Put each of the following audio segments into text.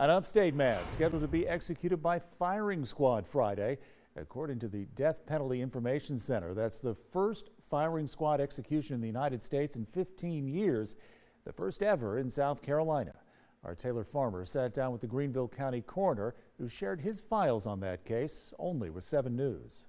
An upstate man scheduled to be executed by firing squad Friday. According to the Death Penalty Information Center, that's the first firing squad execution in the United States in 15 years, the first ever in South Carolina. Our Taylor Farmer sat down with the Greenville County Coroner, who shared his files on that case only with 7 News.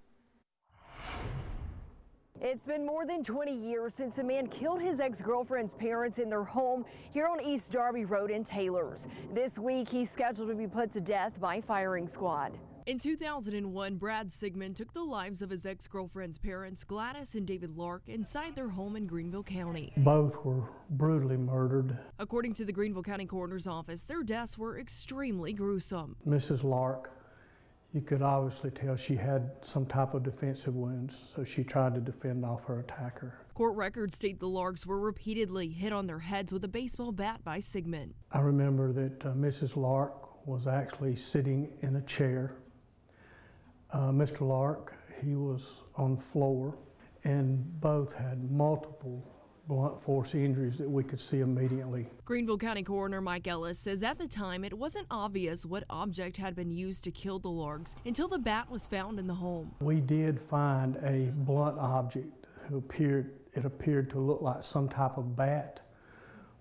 It's been more than 20 years since a man killed his ex-girlfriend's parents in their home here on East Darby Road in Taylors. This week, he's scheduled to be put to death by firing squad. In 2001, Brad Sigmon took the lives of his ex-girlfriend's parents, Gladys and David Larke, inside their home in Greenville County. Both were brutally murdered. According to the Greenville County Coroner's Office, their deaths were extremely gruesome. Mrs. Larke, you could obviously tell she had some type of defensive wounds, so she tried to defend off her attacker. Court records state the Larkes were repeatedly hit on their heads with a baseball bat by Sigmon. I remember that Mrs. Larke was actually sitting in a chair. Mr. Larke, he was on the floor, and both had multiple blunt force injuries that we could see immediately. Greenville County Coroner Mike Ellis says at the time it wasn't obvious what object had been used to kill the Larkes until the bat was found in the home. We did find a blunt object. It appeared to look like some type of bat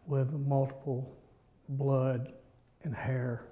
with multiple blood and hair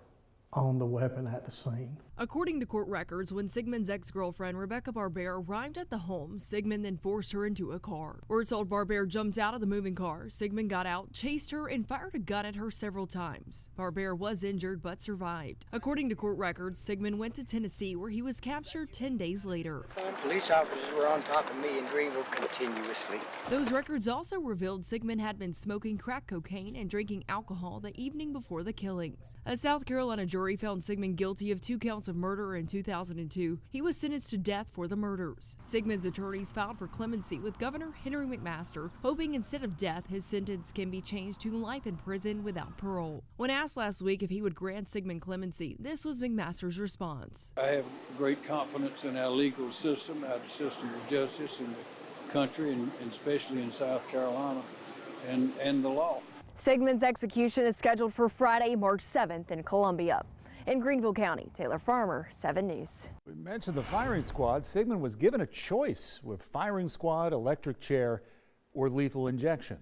on the weapon at the scene. According to court records, when Sigmon's ex-girlfriend Rebecca Barber arrived at the home, Sigmon then forced her into a car. We're told Barber jumped out of the moving car. Sigmon got out, chased her, and fired a gun at her several times. Barber was injured but survived. According to court records, Sigmon went to Tennessee where he was captured 10 days later. Police officers were on top of me in Greenville continuously. Those records also revealed Sigmon had been smoking crack cocaine and drinking alcohol the evening before the killings. A South Carolina jury found Sigmon guilty of 2 counts of murder in 2002. He was sentenced to death for the murders. Sigmon's attorneys filed for clemency with Governor Henry McMaster, hoping instead of death, his sentence can be changed to life in prison without parole. When asked last week if he would grant Sigmon clemency, this was McMaster's response. I have great confidence in our legal system, our system of justice in the country, and especially in South Carolina, and the law. Sigmon's execution is scheduled for Friday, March 7th in Columbia. In Greenville County, Taylor Farmer, 7 News. We mentioned the firing squad. Sigmon was given a choice with firing squad, electric chair, or lethal injection.